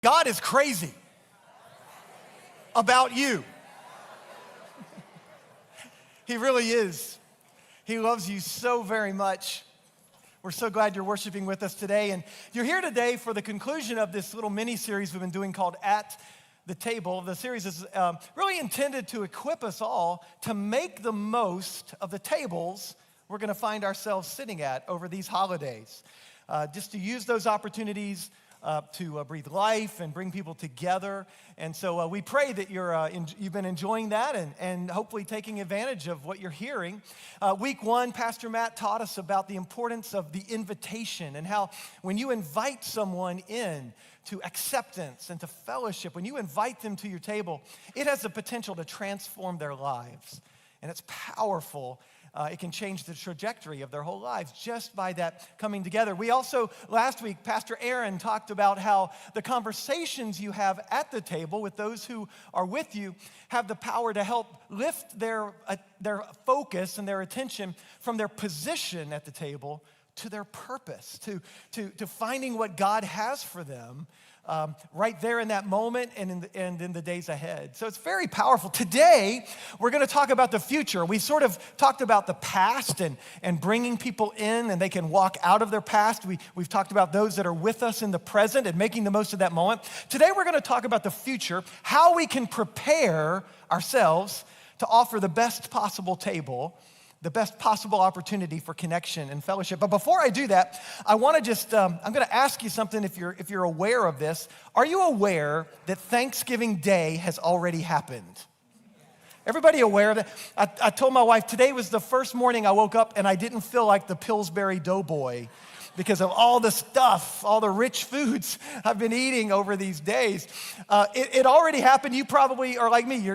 God is crazy about you. He really is. He loves you so very much. We're so glad you're worshiping with us today. And you're here today for the conclusion of this little mini-series we've been doing called At the Table. The series is really intended to equip us all to make the most of the tables we're going to find ourselves sitting at over these holidays. Just to use those opportunities to breathe life and bring people together. And so we pray that you've been enjoying that and hopefully taking advantage of what you're hearing. Week one, Pastor Matt taught us about the importance of the invitation and how when you invite someone in to acceptance and to fellowship, when you invite them to your table, it has the potential to transform their lives. And it's powerful. It can change the trajectory of their whole lives just by that coming together. We also, last week, Pastor Aaron talked about how the conversations you have at the table with those who are with you have the power to help lift their focus and their attention from their position at the table to their purpose, to finding what God has for them right there in that moment and in the days ahead. So it's very powerful. Today, we're going to talk about the future. We sort of talked about the past and bringing people in and they can walk out of their past. We've talked about those that are with us in the present and making the most of that moment. Today, we're going to talk about the future, how we can prepare ourselves to offer the best possible table, the best possible opportunity for connection and fellowship. But before I do that, I want to just, I'm going to ask you something if you're aware of this. Are you aware that Thanksgiving Day has already happened? Everybody aware of that? I told my wife today was the first morning I woke up and I didn't feel like the Pillsbury Doughboy because of all the stuff, all the rich foods I've been eating over these days. It already happened. You probably are like me.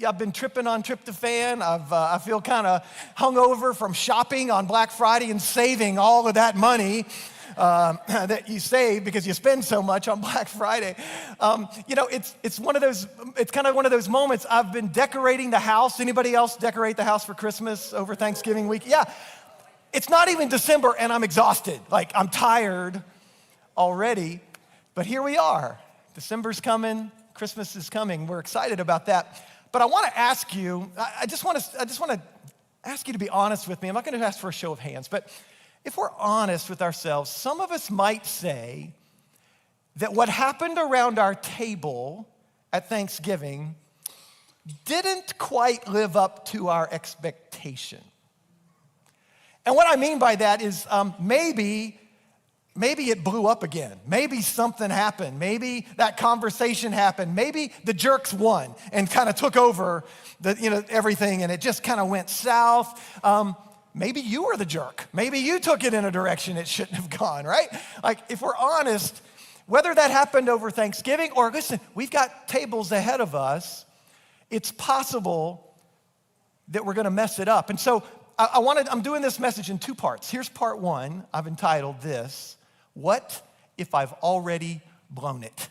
I've been tripping on tryptophan. I feel kind of hungover from shopping on Black Friday and saving all of that money that you save because you spend so much on Black Friday. It's one of those. It's kind of one of those moments. I've been decorating the house. Anybody else decorate the house for Christmas over Thanksgiving week? Yeah. It's not even December and I'm exhausted. Like I'm tired already, but here we are. December's coming, Christmas is coming. We're excited about that. But I want to ask you, I just want to ask you to be honest with me. I'm not going to ask for a show of hands, but if we're honest with ourselves, some of us might say that what happened around our table at Thanksgiving didn't quite live up to our expectation. And what I mean by that is maybe it blew up again. Maybe something happened. Maybe that conversation happened. Maybe the jerks won and kind of took over everything and it just kind of went south. Maybe you were the jerk. Maybe you took it in a direction it shouldn't have gone, right? Like if we're honest, whether that happened over Thanksgiving or listen, we've got tables ahead of us, it's possible that we're going to mess it up. And so I'm doing this message in two parts. Here's part one. I've entitled this, What If I've Already Blown It?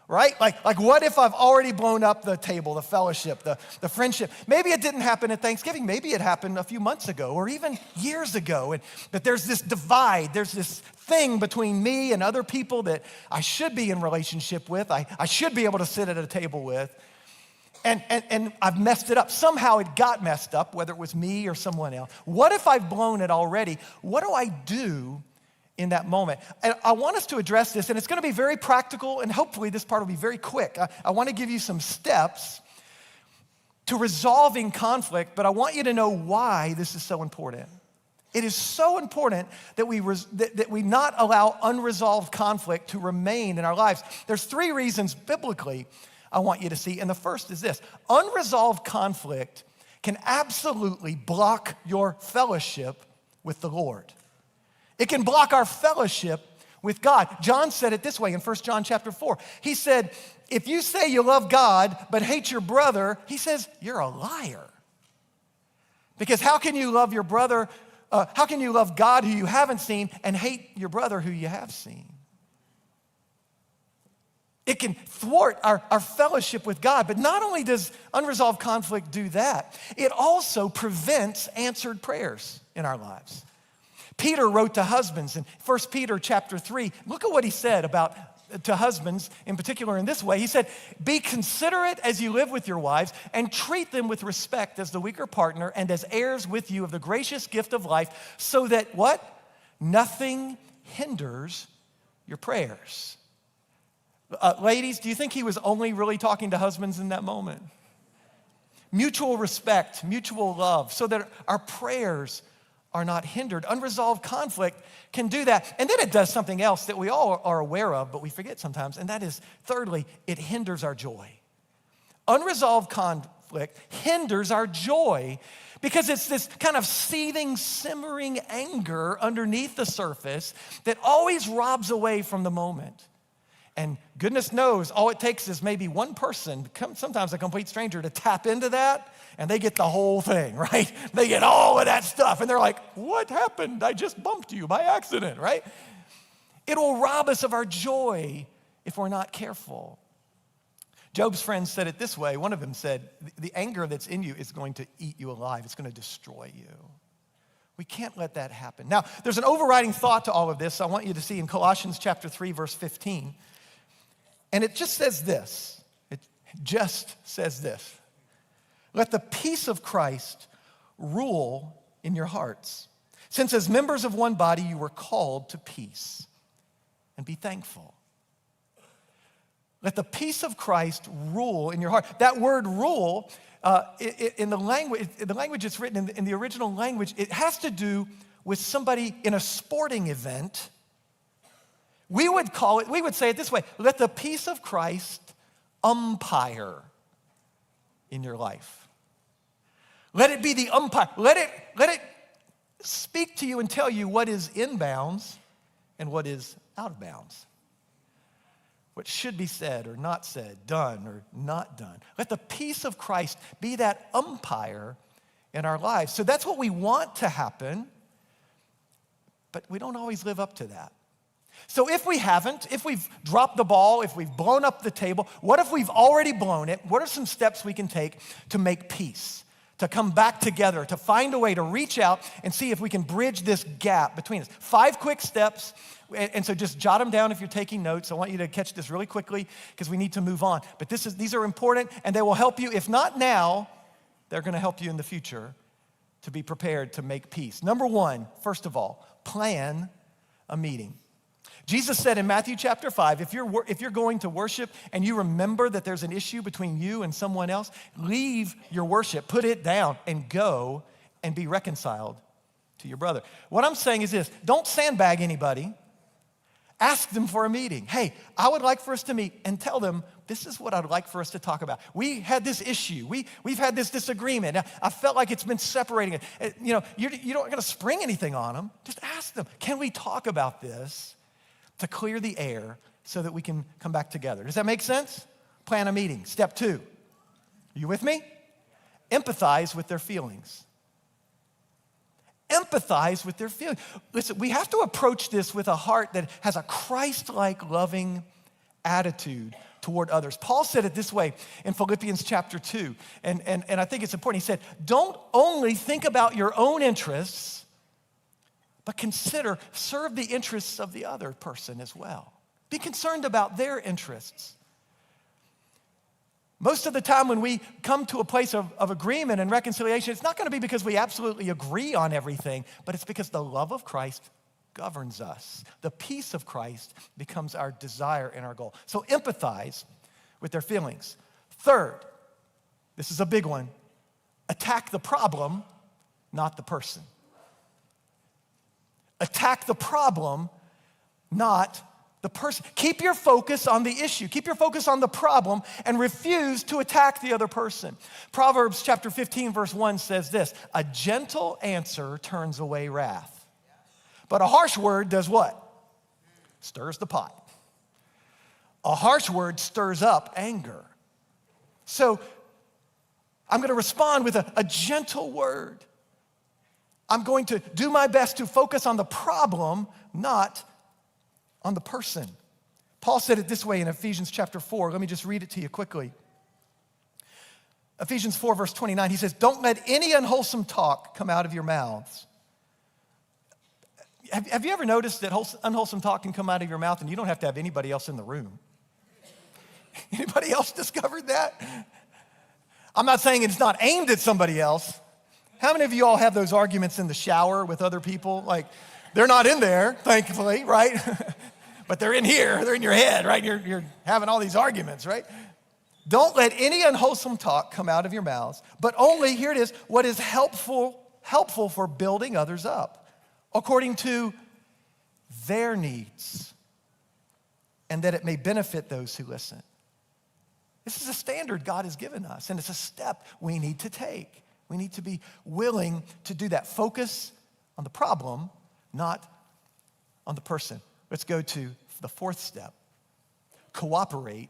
Right? Like what if I've already blown up the table, the fellowship, the friendship? Maybe it didn't happen at Thanksgiving. Maybe it happened a few months ago or even years ago. But there's this divide. There's this thing between me and other people that I should be in relationship with. I should be able to sit at a table with. And I've messed it up. Somehow it got messed up, whether it was me or someone else. What if I've blown it already? What do I do in that moment? And I want us to address this, and it's going to be very practical, and hopefully this part will be very quick. I want to give you some steps to resolving conflict, but I want you to know why this is so important. It is so important that we not allow unresolved conflict to remain in our lives. There's three reasons biblically I want you to see. And the first is this: unresolved conflict can absolutely block your fellowship with the Lord. It can block our fellowship with God. John said it this way in 1 John chapter 4. He said, if you say you love God but hate your brother, he says, you're a liar. Because how can you love your brother, how can you love God who you haven't seen and hate your brother who you have seen? It can thwart our fellowship with God. But not only does unresolved conflict do that, it also prevents answered prayers in our lives. Peter wrote to husbands in 1 Peter chapter 3. Look at what he said about to husbands, in particular in this way. He said, be considerate as you live with your wives and treat them with respect as the weaker partner and as heirs with you of the gracious gift of life, so that what? Nothing hinders your prayers. Ladies, do you think he was only really talking to husbands in that moment? Mutual respect, mutual love, so that our prayers are not hindered. Unresolved conflict can do that. And then it does something else that we all are aware of, but we forget sometimes, and that is, thirdly, it hinders our joy. Unresolved conflict hinders our joy because it's this kind of seething, simmering anger underneath the surface that always robs away from the moment. And goodness knows, all it takes is maybe one person, sometimes a complete stranger, to tap into that, and they get the whole thing, right? They get all of that stuff, and they're like, what happened? I just bumped you by accident, right? It will rob us of our joy if we're not careful. Job's friends said it this way. One of them said, the anger that's in you is going to eat you alive. It's going to destroy you. We can't let that happen. Now, there's an overriding thought to all of this I want you to see in Colossians chapter 3, verse 15. And it just says this. It just says this. Let the peace of Christ rule in your hearts, since as members of one body you were called to peace, and be thankful. Let the peace of Christ rule in your heart. That word rule, in the language it's written in the original language, it has to do with somebody in a sporting event. We would say it this way: let the peace of Christ umpire in your life. Let it be the umpire. Let it speak to you and tell you what is in bounds and what is out of bounds. What should be said or not said, done or not done. Let the peace of Christ be that umpire in our lives. So that's what we want to happen, but we don't always live up to that. So if we've dropped the ball, if we've blown up the table, what if we've already blown it? What are some steps we can take to make peace, to come back together, to find a way to reach out and see if we can bridge this gap between us? 5 quick steps, and so just jot them down if you're taking notes. I want you to catch this really quickly because we need to move on. But these are important, and they will help you. If not now, they're going to help you in the future to be prepared to make peace. Number 1, first of all, plan a meeting. Jesus said in Matthew chapter 5, if you're going to worship and you remember that there's an issue between you and someone else, leave your worship, put it down, and go and be reconciled to your brother. What I'm saying is this: don't sandbag anybody. Ask them for a meeting. Hey, I would like for us to meet, and tell them, this is what I'd like for us to talk about. We had this issue. We've had this disagreement. I felt like it's been separating. You're not going to spring anything on them. Just ask them, can we talk about this to clear the air so that we can come back together? Does that make sense? Plan a meeting. Step 2. Are you with me? Empathize with their feelings. Empathize with their feelings. Listen, we have to approach this with a heart that has a Christ-like loving attitude toward others. Paul said it this way in Philippians chapter 2, and I think it's important. He said, don't only think about your own interests, but serve the interests of the other person as well. Be concerned about their interests. Most of the time when we come to a place of agreement and reconciliation, it's not going to be because we absolutely agree on everything, but it's because the love of Christ governs us. The peace of Christ becomes our desire and our goal. So empathize with their feelings. Third, this is a big one: attack the problem, not the person. Attack the problem, not the person. Keep your focus on the issue. Keep your focus on the problem and refuse to attack the other person. Proverbs chapter 15, verse 1 says this: a gentle answer turns away wrath, but a harsh word does what? Stirs the pot. A harsh word stirs up anger. So I'm going to respond with a gentle word. I'm going to do my best to focus on the problem, not on the person. Paul said it this way in Ephesians chapter 4. Let me just read it to you quickly. Ephesians 4, verse 29, he says, don't let any unwholesome talk come out of your mouths. Have you ever noticed that unwholesome talk can come out of your mouth and you don't have to have anybody else in the room? Anybody else discovered that? I'm not saying it's not aimed at somebody else. How many of you all have those arguments in the shower with other people? Like, they're not in there, thankfully, right? But they're in here, they're in your head, right? You're having all these arguments, right? Don't let any unwholesome talk come out of your mouths, but only, here it is, what is helpful for building others up, according to their needs, and that it may benefit those who listen. This is a standard God has given us, and it's a step we need to take. We need to be willing to do that. Focus on the problem, not on the person. Let's go to the fourth step. Cooperate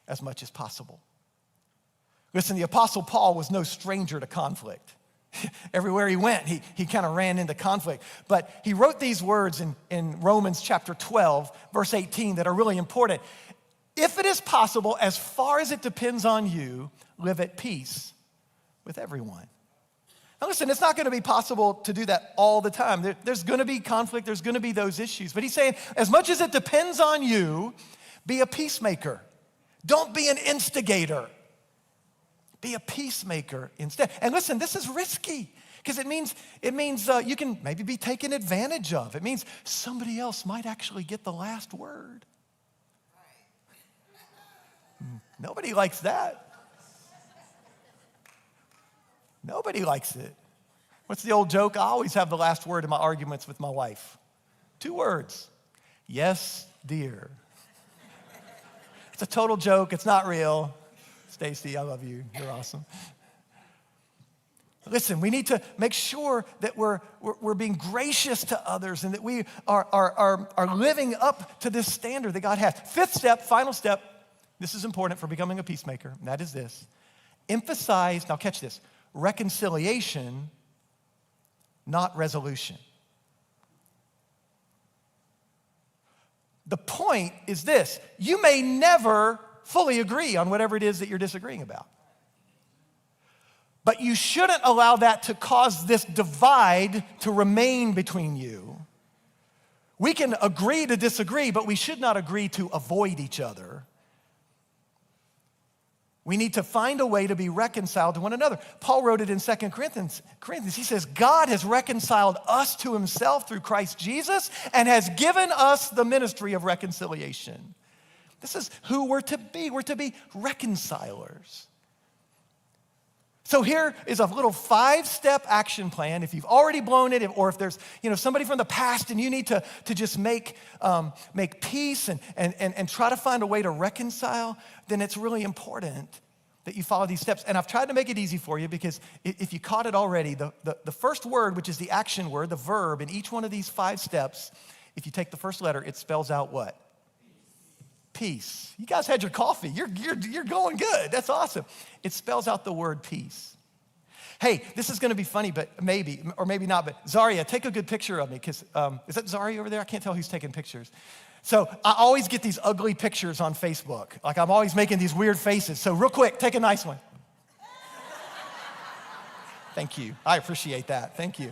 as much as possible. Listen, the Apostle Paul was no stranger to conflict. Everywhere he went, he kind of ran into conflict. But he wrote these words in Romans chapter 12, verse 18, that are really important. If it is possible, as far as it depends on you, live at peace with everyone. Now listen, it's not going to be possible to do that all the time. There's going to be conflict, there's going to be those issues. But he's saying, as much as it depends on you, be a peacemaker. Don't be an instigator. Be a peacemaker instead. And listen, this is risky because it means you can maybe be taken advantage of. It means somebody else might actually get the last word. Nobody likes that. Nobody likes it. What's the old joke? I always have the last word in my arguments with my wife. 2 words. Yes, dear. It's a total joke. It's not real. Stacy, I love you. You're awesome. Listen, we need to make sure that we're being gracious to others and that we are living up to this standard that God has. 5th step, final step. This is important for becoming a peacemaker, and that is this. Emphasize, now catch this, reconciliation, not resolution. The point is this: you may never fully agree on whatever it is that you're disagreeing about. But you shouldn't allow that to cause this divide to remain between you. We can agree to disagree, but we should not agree to avoid each other. We need to find a way to be reconciled to one another. Paul wrote it in 2 Corinthians. He says, God has reconciled us to himself through Christ Jesus and has given us the ministry of reconciliation. This is who we're to be. We're to be reconcilers. So here is a little 5-step action plan. If you've already blown it, or if there's somebody from the past and you need to just make peace and try to find a way to reconcile, then it's really important that you follow these steps. And I've tried to make it easy for you because if you caught it already, the first word, which is the action word, the verb, in each one of these 5 steps, if you take the first letter, it spells out what? Peace. You guys had your coffee. You're going good. That's awesome. It spells out the word peace. Hey, this is going to be funny, but maybe, or maybe not, but Zaria, take a good picture of me, because is that Zaria over there? I can't tell who's taking pictures. So I always get these ugly pictures on Facebook. Like, I'm always making these weird faces. So real quick, take a nice one. Thank you. I appreciate that. Thank you.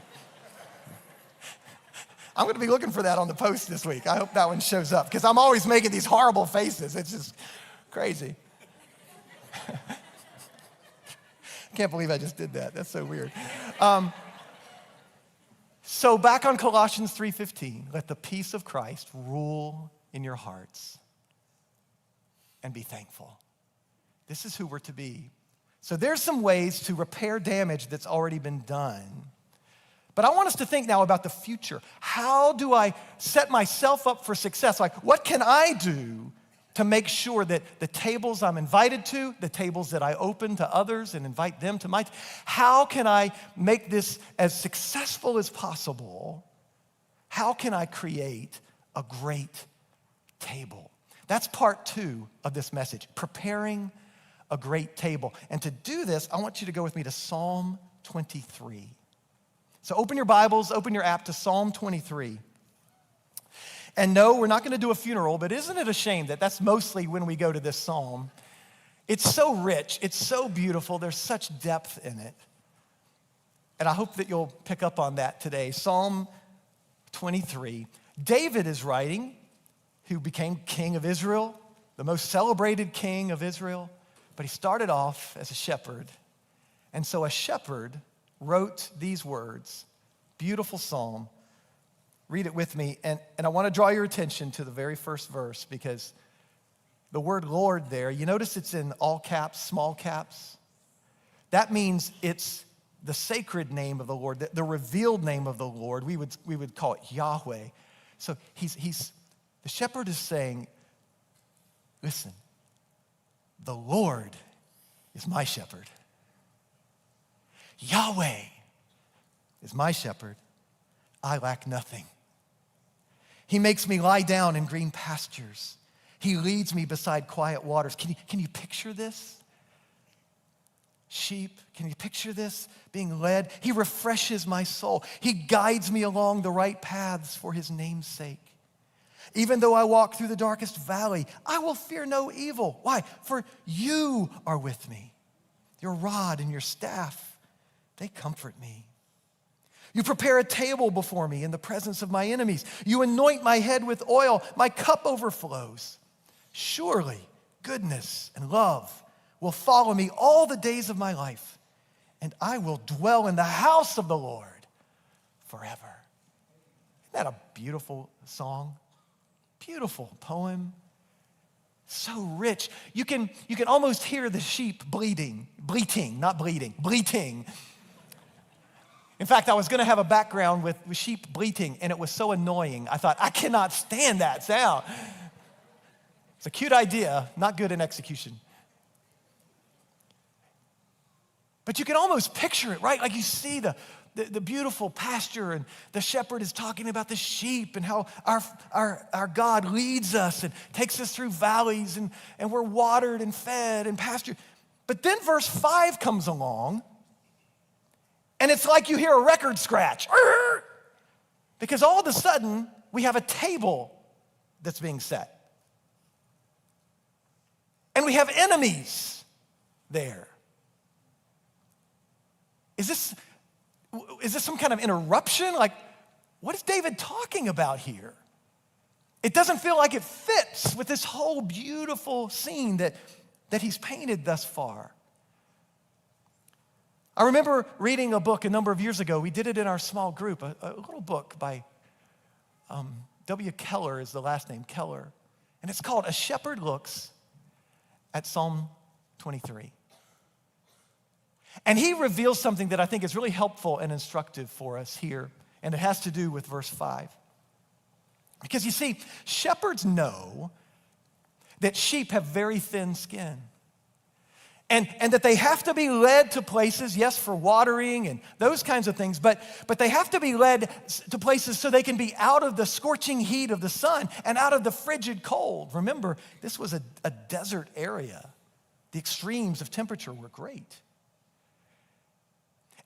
I'm going to be looking for that on the post this week. I hope that one shows up because I'm always making these horrible faces. It's just crazy. Can't believe I just did that. That's so weird. So back on Colossians 3:15, let the peace of Christ rule in your hearts and be thankful. This is who we're to be. So there's some ways to repair damage that's already been done. But I want us to think now about the future. How do I set myself up for success? Like, what can I do to make sure that the tables I'm invited to, the tables that I open to others and invite them to my, how can I make this as successful as possible? How can I create a great table? That's part 2 of this message, preparing a great table. And to do this, I want you to go with me to Psalm 23. So open your Bibles, open your app to Psalm 23. And no, we're not going to do a funeral, but isn't it a shame that that's mostly when we go to this psalm? It's so rich, it's so beautiful, there's such depth in it. And I hope that you'll pick up on that today. Psalm 23, David is writing, who became king of Israel, the most celebrated king of Israel, but he started off as a shepherd. And so a shepherd wrote these words, beautiful psalm. Read it with me, and I want to draw your attention to the very first verse, because the word Lord there, you notice it's in all caps, small caps. That means it's the sacred name of the Lord, the revealed name of the Lord. We would call it Yahweh. So the shepherd is saying, listen, the Lord is my shepherd. Yahweh is my shepherd. I lack nothing. He makes me lie down in green pastures. He leads me beside quiet waters. Can you picture this? Sheep, can you picture this? Being led. He refreshes my soul. He guides me along the right paths for his name's sake. Even though I walk through the darkest valley, I will fear no evil. Why? For you are with me. Your rod and your staff, they comfort me. You prepare a table before me in the presence of my enemies. You anoint my head with oil. My cup overflows. Surely goodness and love will follow me all the days of my life, and I will dwell in the house of the Lord forever. Isn't that a beautiful song? Beautiful poem. So rich. You can almost hear the sheep bleating. In fact, I was going to have a background with sheep bleating, and it was so annoying. I thought, I cannot stand that sound. It's a cute idea, not good in execution. But you can almost picture it, right? Like you see the beautiful pasture, and the shepherd is talking about the sheep and how our God leads us and takes us through valleys, and we're watered and fed and pastured. But then verse 5 comes along, and it's like you hear a record scratch. Because all of a sudden, we have a table that's being set. And we have enemies there. Is this some kind of interruption? Like, what is David talking about here? It doesn't feel like it fits with this whole beautiful scene that he's painted thus far. I remember reading a book a number of years ago. We did it in our small group, a little book by W. Keller is the last name, Keller. And it's called A Shepherd Looks at Psalm 23. And he reveals something that I think is really helpful and instructive for us here, and it has to do with verse 5. Because you see, shepherds know that sheep have very thin skin. And that they have to be led to places, yes, for watering and those kinds of things, but they have to be led to places so they can be out of the scorching heat of the sun and out of the frigid cold. Remember, this was a desert area. The extremes of temperature were great.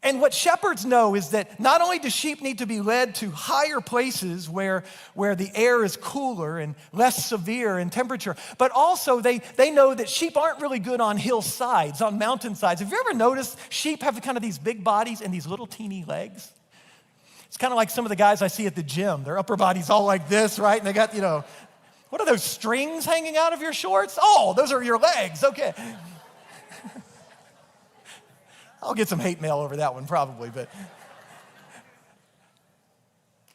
And what shepherds know is that not only do sheep need to be led to higher places where the air is cooler and less severe in temperature, but also they know that sheep aren't really good on hillsides, on mountainsides. Have you ever noticed sheep have kind of these big bodies and these little teeny legs? It's kind of like some of the guys I see at the gym. Their upper body's all like this, right? And they got, what are those strings hanging out of your shorts? Oh, those are your legs, okay. I'll get some hate mail over that one probably, but.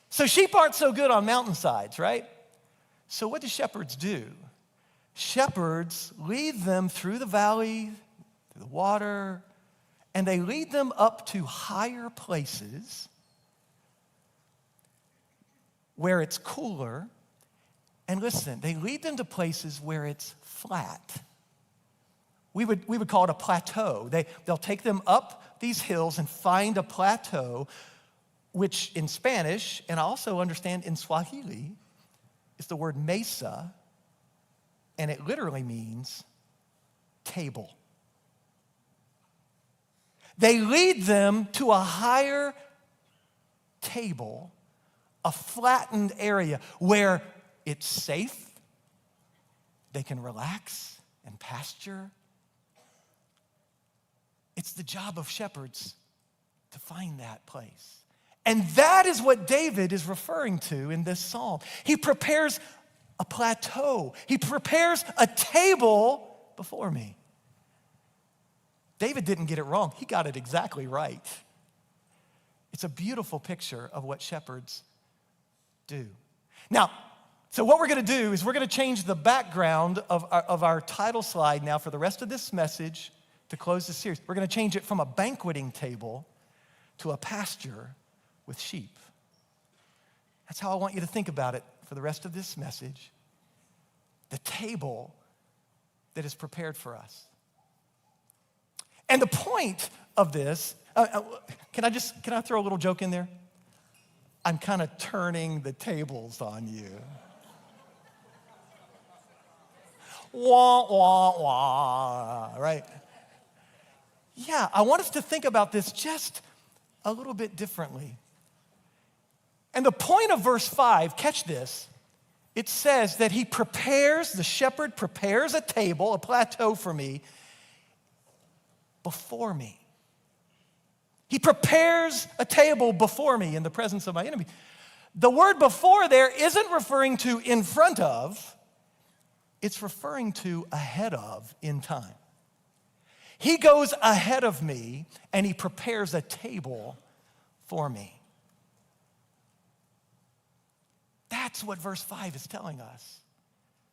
So sheep aren't so good on mountainsides, right? So what do shepherds do? Shepherds lead them through the valley, through the water, and they lead them up to higher places where it's cooler. And listen, they lead them to places where it's flat. We would call it a plateau. They'll take them up these hills and find a plateau, which in Spanish, and I also understand in Swahili, is the word mesa, and it literally means table. They lead them to a higher table, a flattened area where it's safe, they can relax and pasture. It's the job of shepherds to find that place And that is what David is referring to in this psalm. He prepares a plateau. He prepares a table before me. David didn't get it wrong. He got it exactly right. It's a beautiful picture of what shepherds do. Now, so what we're going to do is we're going to change the background of our title slide now for the rest of this message to close the series. We're going to change it from a banqueting table to a pasture with sheep. That's how I want you to think about it for the rest of this message. The table that is prepared for us. And the point of this, can I throw a little joke in there? I'm kind of turning the tables on you. Wah, wah, wah, right? Yeah, I want us to think about this just a little bit differently. And the point of verse 5, catch this, it says that the shepherd prepares a table, a plateau for me, before me. He prepares a table before me in the presence of my enemy. The word before there isn't referring to in front of, it's referring to ahead of in time. He goes ahead of me and he prepares a table for me. That's what verse 5 is telling us.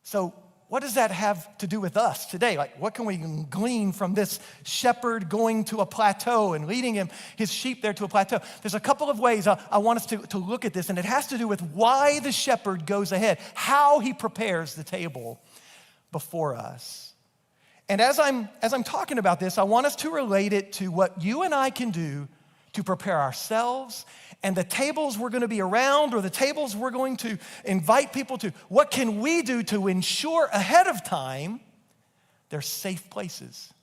So what does that have to do with us today? Like, what can we glean from this shepherd going to a plateau and leading his sheep there to a plateau? There's a couple of ways I want us to look at this, and it has to do with why the shepherd goes ahead, how he prepares the table before us. And as I'm talking about this, I want us to relate it to what you and I can do to prepare ourselves and the tables we're going to be around or the tables we're going to invite people to. What can we do to ensure ahead of time they're safe places?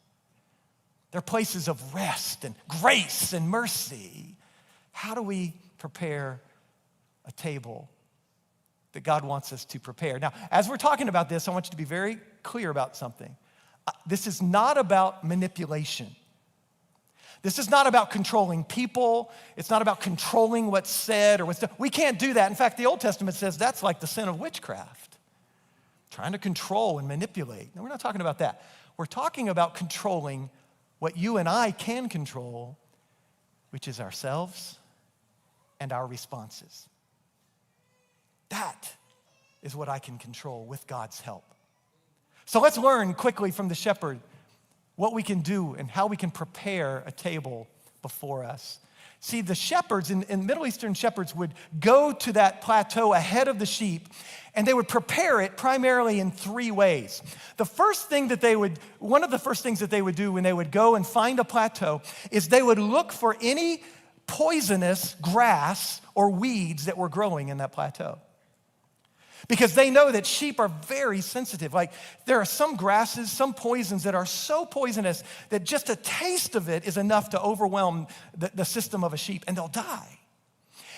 They're places of rest and grace and mercy. How do we prepare a table that God wants us to prepare? Now, as we're talking about this, I want you to be very clear about something. This is not about manipulation. This is not about controlling people. It's not about controlling what's said or what's done. We can't do that. In fact, the Old Testament says that's like the sin of witchcraft, trying to control and manipulate. No, we're not talking about that. We're talking about controlling what you and I can control, which is ourselves and our responses. That is what I can control with God's help. So let's learn quickly from the shepherd what we can do and how we can prepare a table before us. See, the shepherds, in Middle Eastern shepherds would go to that plateau ahead of the sheep, and they would prepare it primarily in three ways. One of the first things that they would do when they would go and find a plateau is they would look for any poisonous grass or weeds that were growing in that plateau. Because they know that sheep are very sensitive. Like, there are some grasses, some poisons that are so poisonous that just a taste of it is enough to overwhelm the system of a sheep, and they'll die.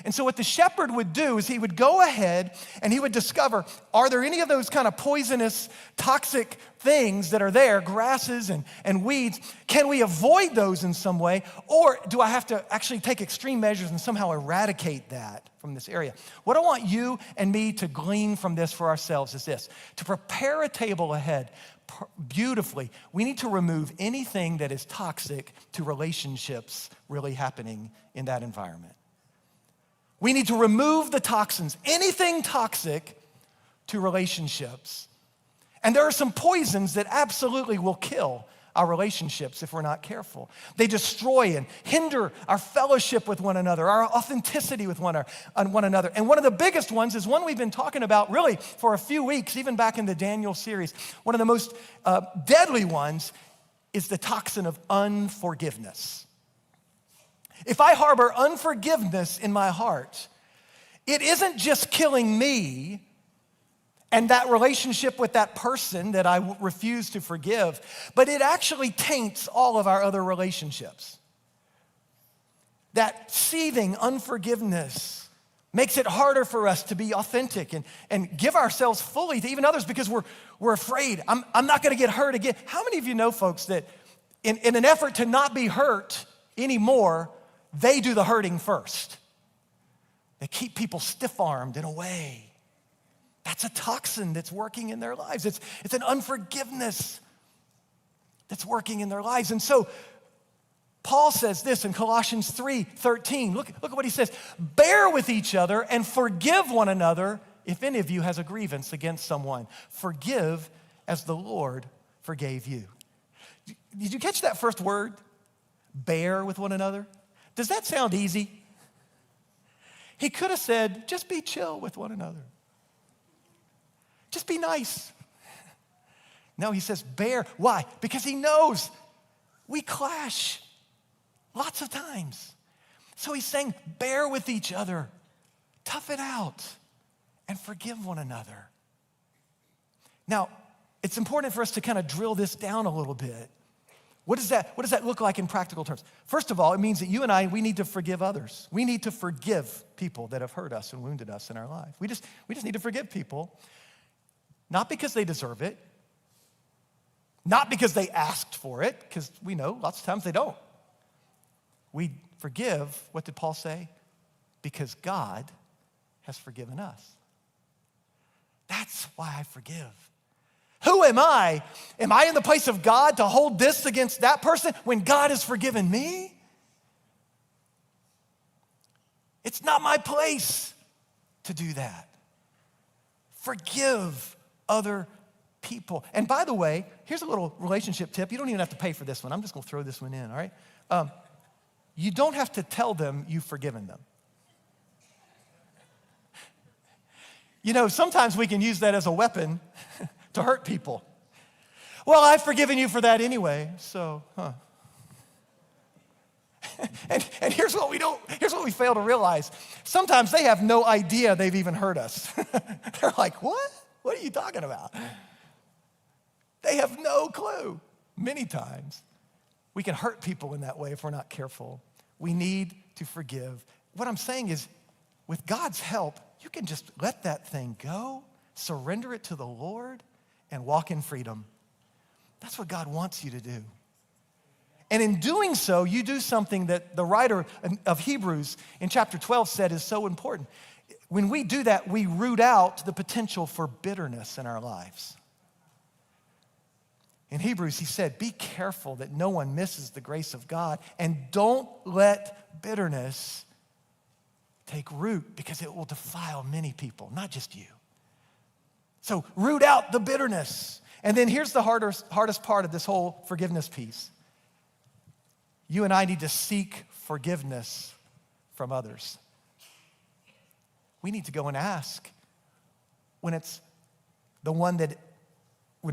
And so what the shepherd would do is he would go ahead and he would discover, are there any of those kind of poisonous, toxic things that are there, grasses and weeds? Can we avoid those in some way? Or do I have to actually take extreme measures and somehow eradicate that from this area? What I want you and me to glean from this for ourselves is this: to prepare a table ahead beautifully, we need to remove anything that is toxic to relationships really happening in that environment. We need to remove the toxins, anything toxic to relationships. And there are some poisons that absolutely will kill our relationships if we're not careful. They destroy and hinder our fellowship with one another, our authenticity with one another. And one of the biggest ones is one we've been talking about really for a few weeks, even back in the Daniel series. One of the most deadly ones is the toxin of unforgiveness. If I harbor unforgiveness in my heart, it isn't just killing me and that relationship with that person that I refuse to forgive, but it actually taints all of our other relationships. That seething unforgiveness makes it harder for us to be authentic and give ourselves fully to even others because we're afraid. I'm not gonna get hurt again. How many of you know folks that in an effort to not be hurt anymore, they do the hurting first? They keep people stiff-armed in a way. That's a toxin that's working in their lives. It's an unforgiveness that's working in their lives. And so Paul says this in Colossians 3:13. Look at what he says. Bear with each other and forgive one another if any of you has a grievance against someone. Forgive as the Lord forgave you. Did you catch that first word? Bear with one another. Does that sound easy? He could have said, just be chill with one another. Just be nice. No, he says bear. Why? Because he knows we clash lots of times. So he's saying bear with each other, tough it out, and forgive one another. Now, it's important for us to kind of drill this down a little bit. What does that look like in practical terms? First of all, it means that you and I, we need to forgive others. We need to forgive people that have hurt us and wounded us in our life. We just need to forgive people, not because they deserve it, not because they asked for it, because we know lots of times they don't. We forgive, what did Paul say? Because God has forgiven us. That's why I forgive. Who am I? Am I in the place of God to hold this against that person when God has forgiven me? It's not my place to do that. Forgive other people. And by the way, here's a little relationship tip. You don't even have to pay for this one. I'm just going to throw this one in, all right? You don't have to tell them you've forgiven them. You know, sometimes we can use that as a weapon to hurt people. Well, I've forgiven you for that anyway, so, and here's what we fail to realize. Sometimes they have no idea they've even hurt us. They're like, what? What are you talking about? They have no clue. Many times, we can hurt people in that way if we're not careful. We need to forgive. What I'm saying is, with God's help, you can just let that thing go, surrender it to the Lord, and walk in freedom. That's what God wants you to do. And in doing so, you do something that the writer of Hebrews in chapter 12 said is so important. When we do that, we root out the potential for bitterness in our lives. In Hebrews, he said, be careful that no one misses the grace of God, and don't let bitterness take root, because it will defile many people, not just you. So root out the bitterness. And then here's the hardest part of this whole forgiveness piece. You and I need to seek forgiveness from others. We need to go and ask when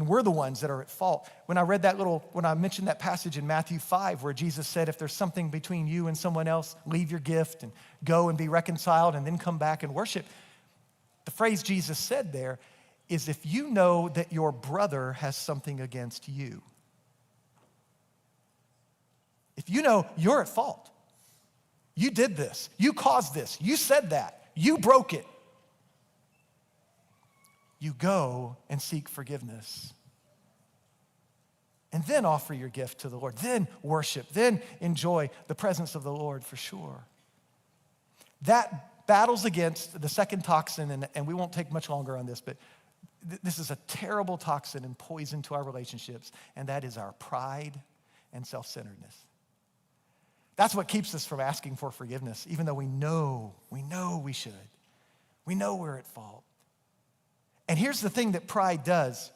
we're the ones that are at fault. When I mentioned that passage in Matthew 5 where Jesus said, if there's something between you and someone else, leave your gift and go and be reconciled and then come back and worship. The phrase Jesus said there is, if you know that your brother has something against you. If you know you're at fault, you did this, you caused this, you said that, you broke it, you go and seek forgiveness. And then offer your gift to the Lord. Then worship. Then enjoy the presence of the Lord for sure. That battles against the second toxin, and we won't take much longer on this, but this is a terrible toxin and poison to our relationships, and that is our pride and self-centeredness. That's what keeps us from asking for forgiveness, even though we know we should. We know we're at fault. And here's the thing that pride does.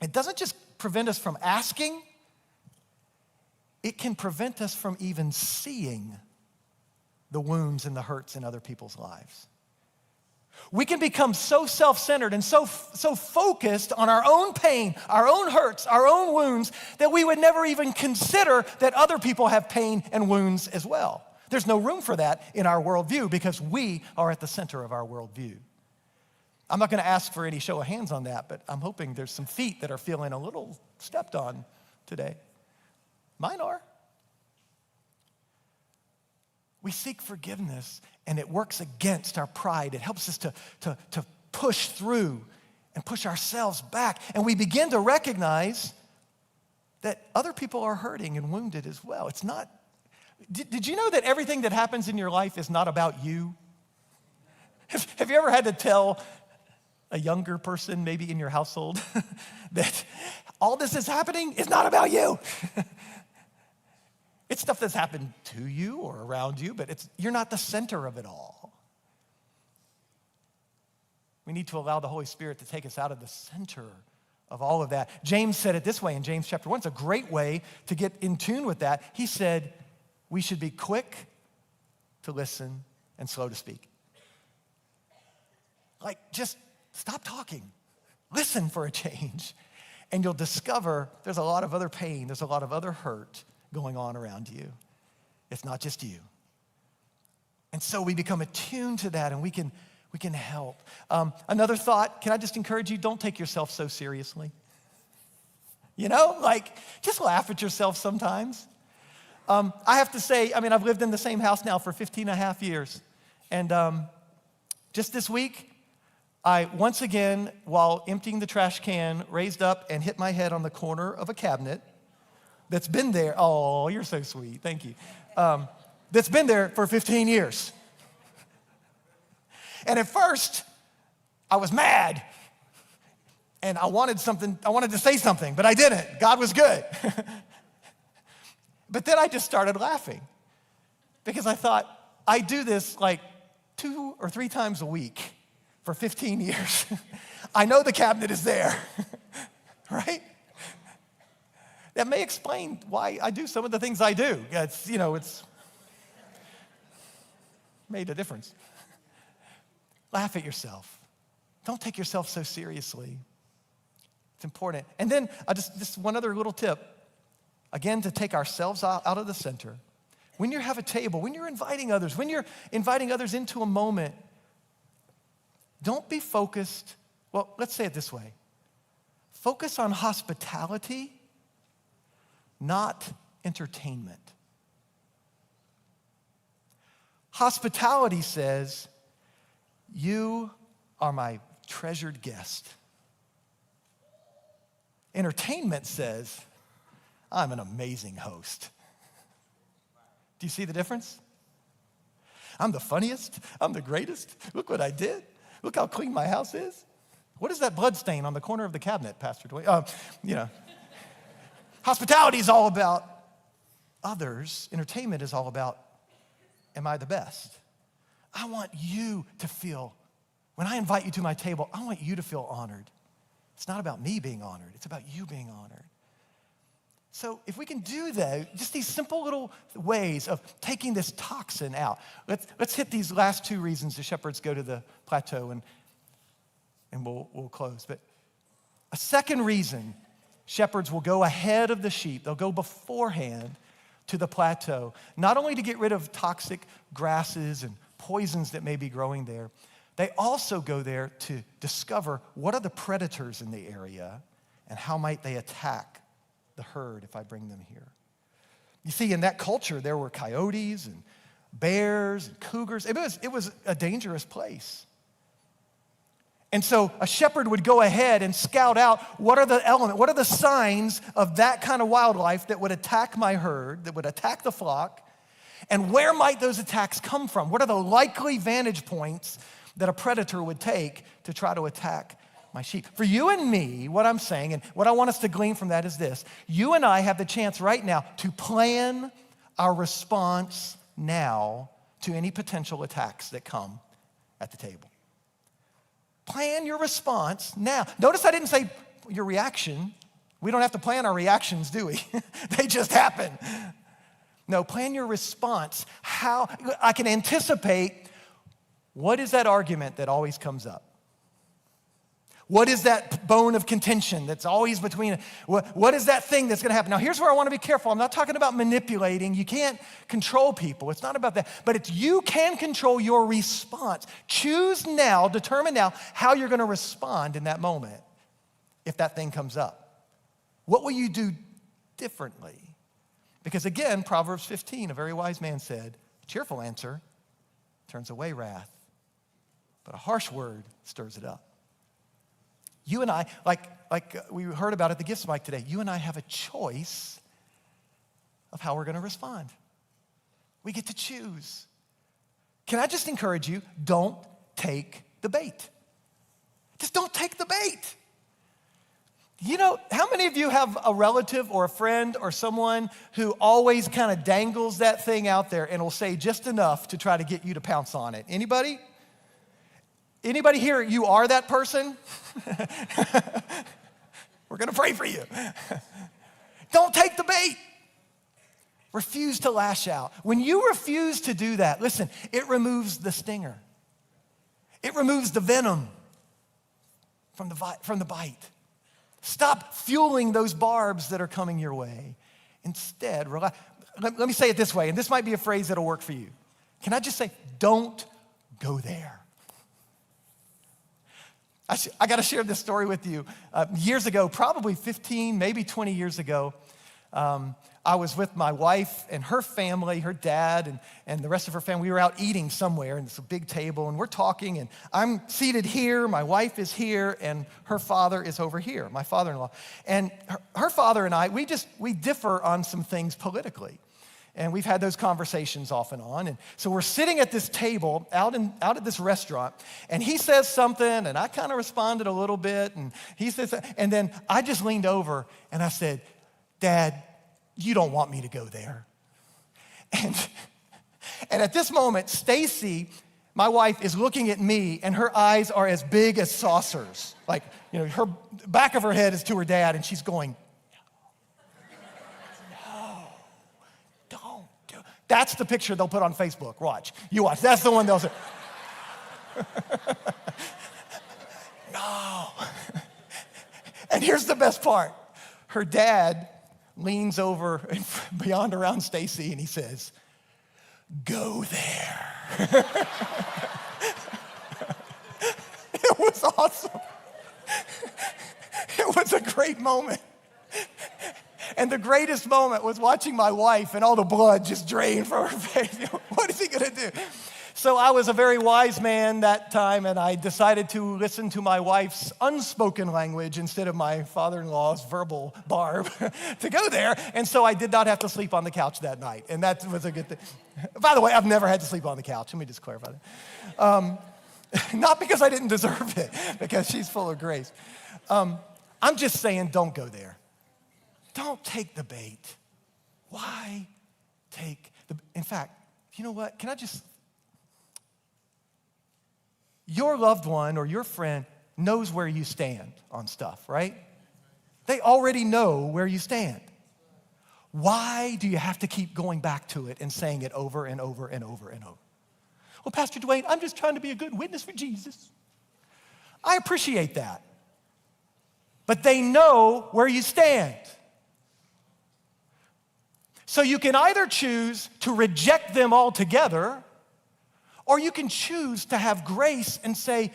It doesn't just prevent us from asking, it can prevent us from even seeing the wounds and the hurts in other people's lives. We can become so self-centered and so focused on our own pain, our own hurts, our own wounds, that we would never even consider that other people have pain and wounds as well. There's no room for that in our worldview because we are at the center of our worldview. I'm not going to ask for any show of hands on that, but I'm hoping there's some feet that are feeling a little stepped on today. Mine are. We seek forgiveness, and it works against our pride. It helps us to push through and push ourselves back. And we begin to recognize that other people are hurting and wounded as well. It's not, did you know that everything that happens in your life is not about you? Have you ever had to tell a younger person, maybe in your household, that all this is happening is not about you? It's stuff that's happened to you or around you, but you're not the center of it all. We need to allow the Holy Spirit to take us out of the center of all of that. James said it this way in James chapter 1. It's a great way to get in tune with that. He said, we should be quick to listen and slow to speak. Like, just stop talking. Listen for a change. And you'll discover there's a lot of other pain, there's a lot of other hurt going on around you. It's not just you. And so we become attuned to that, and we can help. Another thought, can I just encourage you, don't take yourself so seriously. Just laugh at yourself sometimes. I have to say, I've lived in the same house now for 15 and a half years. And just this week, I once again, while emptying the trash can, raised up and hit my head on the corner of a cabinet that's been there. Oh, you're so sweet. Thank you. That's been there for 15 years. And at first, I was mad. And I wanted to say something, but I didn't. God was good. But then I just started laughing because I thought, I do this like 2 or 3 times a week for 15 years. I know the cabinet is there, right? That may explain why I do some of the things I do. It's made a difference. Laugh at yourself. Don't take yourself so seriously. It's important. And then just one other little tip, again, to take ourselves out of the center. When you have a table, when you're inviting others into a moment, don't be focused, well, let's say it this way. Focus on hospitality, not entertainment. Hospitality says, you are my treasured guest. Entertainment says, I'm an amazing host. Do you see the difference? I'm the funniest. I'm the greatest. Look what I did. Look how clean my house is. What is that blood stain on the corner of the cabinet, Pastor Dwayne? Hospitality is all about others. Entertainment is all about, am I the best? I want you to feel, when I invite you to my table, I want you to feel honored. It's not about me being honored. It's about you being honored. So if we can do that, just these simple little ways of taking this toxin out. Let's hit these last 2 reasons the shepherds go to the plateau, and we'll close. But a second reason shepherds will go ahead of the sheep, they'll go beforehand to the plateau, not only to get rid of toxic grasses and poisons that may be growing there, they also go there to discover what are the predators in the area and how might they attack the herd if I bring them here. You see, in that culture, there were coyotes and bears and cougars. It was a dangerous place. And so a shepherd would go ahead and scout out what are the signs of that kind of wildlife that would attack my herd, that would attack the flock, and where might those attacks come from? What are the likely vantage points that a predator would take to try to attack my sheep? For you and me, what I'm saying, and what I want us to glean from that is this. You and I have the chance right now to plan our response now to any potential attacks that come at the table. Plan your response now. Notice I didn't say your reaction. We don't have to plan our reactions, do we? They just happen. No, plan your response. How I can anticipate, what is that argument that always comes up? What is that bone of contention that's always between? What is that thing that's going to happen? Now, here's where I want to be careful. I'm not talking about manipulating. You can't control people. It's not about that. But you can control your response. Choose now, determine now how you're going to respond in that moment if that thing comes up. What will you do differently? Because again, Proverbs 15, a very wise man said, a cheerful answer turns away wrath, but a harsh word stirs it up. You and I, like we heard about at the Gifts Mic today, you and I have a choice of how we're going to respond. We get to choose. Can I just encourage you, don't take the bait. Just don't take the bait. You know, how many of you have a relative or a friend or someone who always kind of dangles that thing out there and will say just enough to try to get you to pounce on it? Anybody? Anybody here, you are that person? We're gonna pray for you. Don't take the bait. Refuse to lash out. When you refuse to do that, listen, it removes the stinger. It removes the venom from the bite. Stop fueling those barbs that are coming your way. Instead, relax. Let me say it this way, and this might be a phrase that'll work for you. Can I just say, don't go there? I got to share this story with you. Years ago, probably 15, maybe 20 years ago, I was with my wife and her family, her dad and the rest of her family. We were out eating somewhere, and it's a big table, and we're talking, and I'm seated here, my wife is here, and her father is over here, my father-in-law. And her father and I, we differ on some things politically. And we've had those conversations off and on. And so we're sitting at this table out at this restaurant, and he says something, and I kind of responded a little bit, and he says, and then I just leaned over and I said, Dad, you don't want me to go there. And at this moment, Stacy, my wife, is looking at me, and her eyes are as big as saucers. Like, you know, her back of her head is to her dad, and she's going, that's the picture they'll put on Facebook. Watch. You watch. That's the one they'll say. No. And here's the best part. Her dad leans over beyond around Stacy and he says, go there. It was awesome. It was a great moment. And the greatest moment was watching my wife and all the blood just drain from her face. What is he gonna do? So I was a very wise man that time, and I decided to listen to my wife's unspoken language instead of my father-in-law's verbal barb to go there. And so I did not have to sleep on the couch that night, and that was a good thing. By the way, I've never had to sleep on the couch. Let me just clarify that. Not because I didn't deserve it, because she's full of grace. I'm just saying, don't go there. Don't take the bait. Why take in fact, you know what? Your loved one or your friend knows where you stand on stuff, right? They already know where you stand. Why do you have to keep going back to it and saying it over and over and over and over? Well, Pastor Dwayne, I'm just trying to be a good witness for Jesus. I appreciate that. But they know where you stand. So you can either choose to reject them altogether, or you can choose to have grace and say,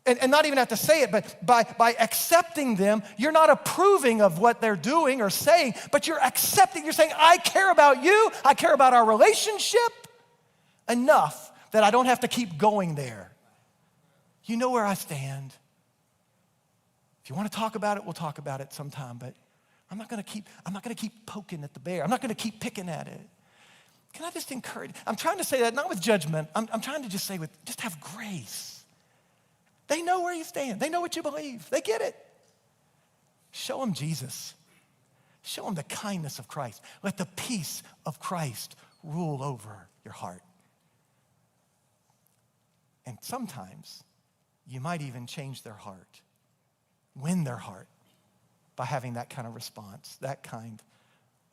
and not even have to say it, but by accepting them, you're not approving of what they're doing or saying, but you're accepting, you're saying, I care about you, I care about our relationship enough that I don't have to keep going there. You know where I stand. If you want to talk about it, we'll talk about it sometime, but I'm not gonna keep poking at the bear. I'm not gonna keep picking at it. Can I just encourage? I'm trying to say that not with judgment. I'm trying to just say just have grace. They know where you stand. They know what you believe. They get it. Show them Jesus. Show them the kindness of Christ. Let the peace of Christ rule over your heart. And sometimes you might even change their heart, win their heart, by having that kind of response, that kind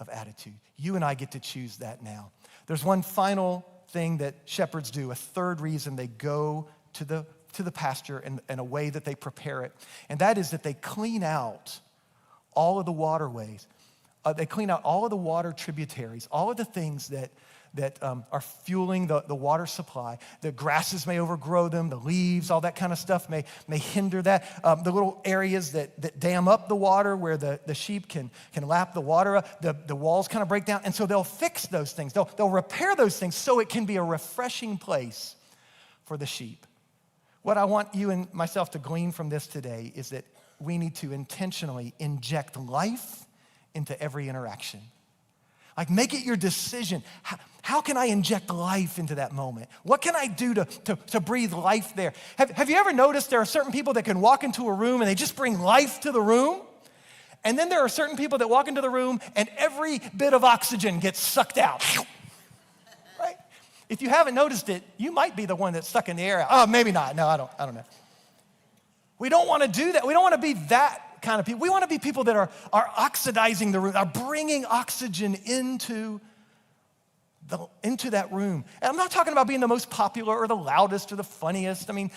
of attitude. You and I get to choose that now. There's one final thing that shepherds do, a third reason they go to the pasture and a way that they prepare it, and that is that they clean out all of the waterways. They clean out all of the water tributaries, all of the things that are fueling the water supply. The grasses may overgrow them, the leaves, all that kind of stuff may hinder that. The little areas that dam up the water where the sheep can lap the water up, the walls kind of break down. And so they'll fix those things. They'll repair those things so it can be a refreshing place for the sheep. What I want you and myself to glean from this today is that we need to intentionally inject life into every interaction. Like, make it your decision. How can I inject life into that moment? What can I do to breathe life there? Have you ever noticed there are certain people that can walk into a room and they just bring life to the room? And then there are certain people that walk into the room and every bit of oxygen gets sucked out. Right? If you haven't noticed it, you might be the one that's sucking the air out. Oh, maybe not. No, I don't know. We don't want to do that. We don't want to be that kind of people. We want to be people that are oxidizing the room, are bringing oxygen into that room. And I'm not talking about being the most popular or the loudest or the funniest. I mean,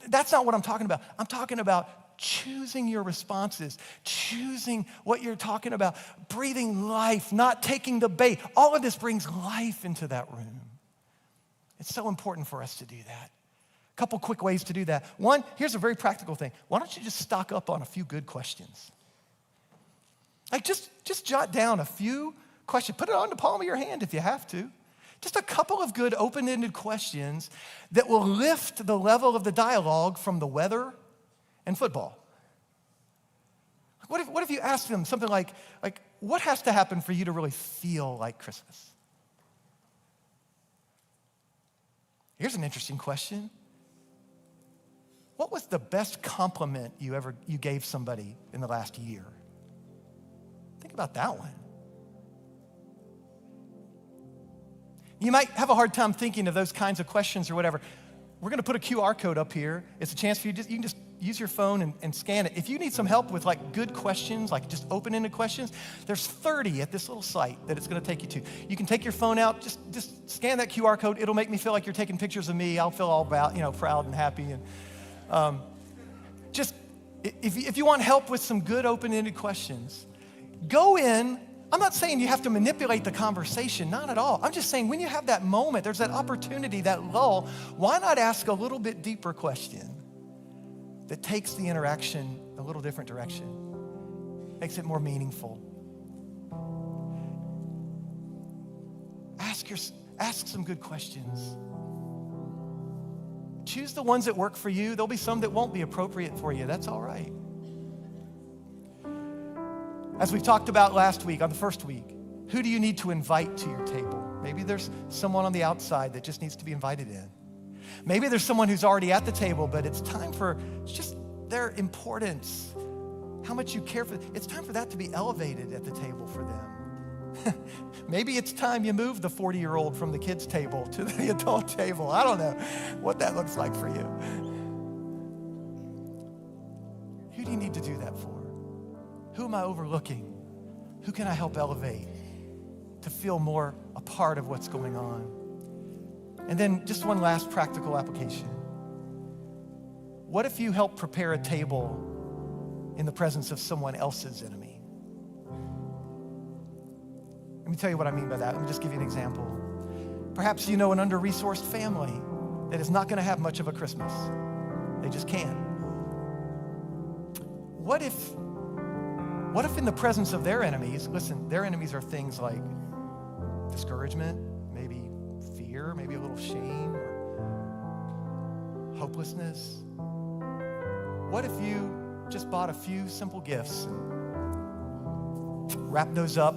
that's not what I'm talking about. I'm talking about choosing your responses, choosing what you're talking about, breathing life, not taking the bait. All of this brings life into that room. It's so important for us to do that. A couple quick ways to do that. One, here's a very practical thing. Why don't you just stock up on a few good questions? Like just jot down a few questions. Put it on the palm of your hand if you have to. Just a couple of good open-ended questions that will lift the level of the dialogue from the weather and football. What if you ask them something like, what has to happen for you to really feel like Christmas? Here's an interesting question. What was the best compliment you gave somebody in the last year? Think about that one. You might have a hard time thinking of those kinds of questions or whatever. We're going to put a QR code up here. It's a chance for you can just use your phone and scan it. If you need some help with like good questions, like just open-ended questions, there's 30 at this little site that it's going to take you to. You can take your phone out, just scan that QR code. It'll make me feel like you're taking pictures of me. I'll feel all about, proud and happy. And if you want help with some good open-ended questions, go in. I'm not saying you have to manipulate the conversation, not at all. I'm just saying when you have that moment, there's that opportunity, that lull, why not ask a little bit deeper question that takes the interaction a little different direction, makes it more meaningful. Ask some good questions. Choose the ones that work for you. There'll be some that won't be appropriate for you. That's all right. As we talked about last week, on the first week, who do you need to invite to your table? Maybe there's someone on the outside that just needs to be invited in. Maybe there's someone who's already at the table, but it's time for just their importance, how much you care for. It's time for that to be elevated at the table for them. Maybe it's time you move the 40-year-old from the kids' table to the adult table. I don't know what that looks like for you. Who do you need to do that for? Who am I overlooking? Who can I help elevate to feel more a part of what's going on? And then just one last practical application. What if you help prepare a table in the presence of someone else's enemy? Let me tell you what I mean by that. Let me just give you an example. Perhaps you know an under-resourced family that is not going to have much of a Christmas. They just can't. What if in the presence of their enemies, listen, their enemies are things like discouragement, maybe fear, maybe a little shame, or hopelessness. What if you just bought a few simple gifts, wrapped those up,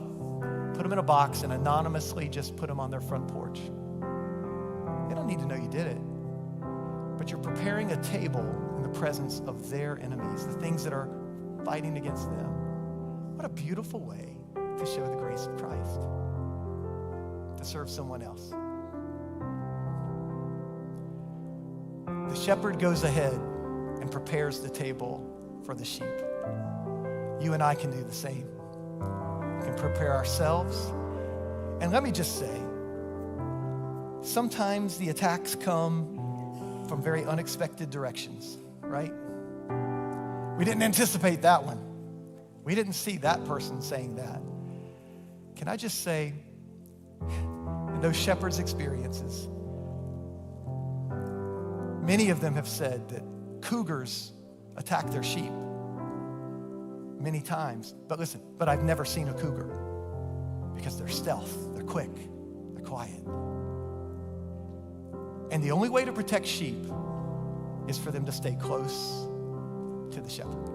put them in a box, and anonymously just put them on their front porch? They don't need to know you did it, but you're preparing a table in the presence of their enemies, the things that are fighting against them. What a beautiful way to show the grace of Christ, to serve someone else. The shepherd goes ahead and prepares the table for the sheep. You and I can do the same. We can prepare ourselves. And let me just say, sometimes the attacks come from very unexpected directions, right? We didn't anticipate that one. We didn't see that person saying that. Can I just say, in those shepherds' experiences, many of them have said that cougars attack their sheep many times. But listen, I've never seen a cougar because they're stealth, they're quick, they're quiet. And the only way to protect sheep is for them to stay close to the shepherd.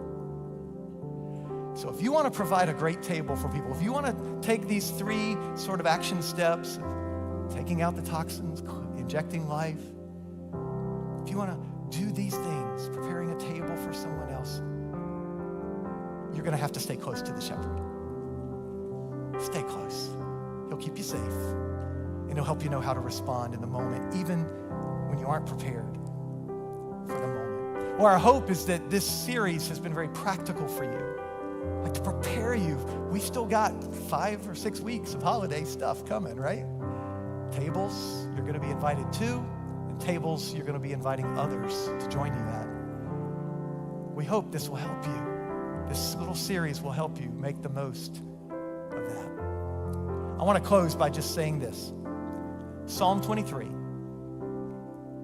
So if you want to provide a great table for people, if you want to take these 3 sort of action steps, taking out the toxins, injecting life. If you want to do these things, preparing a table for someone else, you're going to have to stay close to the shepherd. Stay close. He'll keep you safe, and he'll help you know how to respond in the moment, even when you aren't prepared for the moment. Well, our hope is that this series has been very practical for you, like to prepare you. We've still got 5 or 6 weeks of holiday stuff coming, right? Tables you're going to be invited to, and tables you're going to be inviting others to join you at. We hope this will help you. This little series will help you make the most of that. I want to close by just saying this. Psalm 23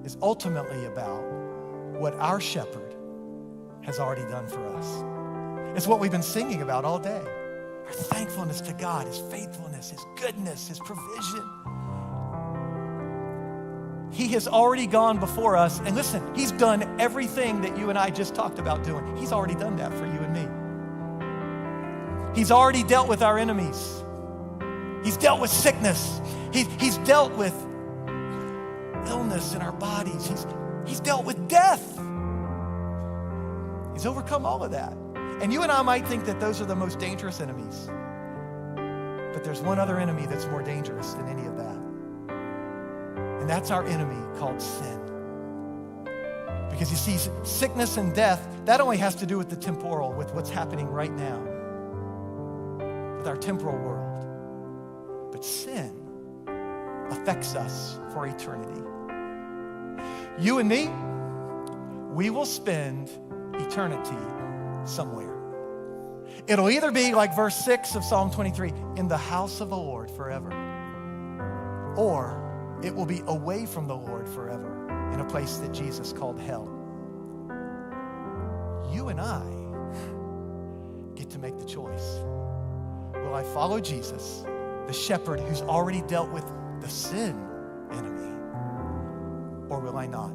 is ultimately about what our shepherd has already done for us. It's what we've been singing about all day. Our thankfulness to God, his faithfulness, his goodness, his provision. He has already gone before us. And listen, he's done everything that you and I just talked about doing. He's already done that for you and me. He's already dealt with our enemies. He's dealt with sickness. He's dealt with illness in our bodies. He's dealt with death. He's overcome all of that. And you and I might think that those are the most dangerous enemies. But there's one other enemy that's more dangerous than any of that. And that's our enemy called sin. Because you see, sickness and death, that only has to do with the temporal, with what's happening right now, with our temporal world. But sin affects us for eternity. You and me, we will spend eternity somewhere. It'll either be like verse 6 of Psalm 23, in the house of the Lord forever, or it will be away from the Lord forever in a place that Jesus called hell. You and I get to make the choice. Will I follow Jesus, the shepherd who's already dealt with the sin enemy, or will I not?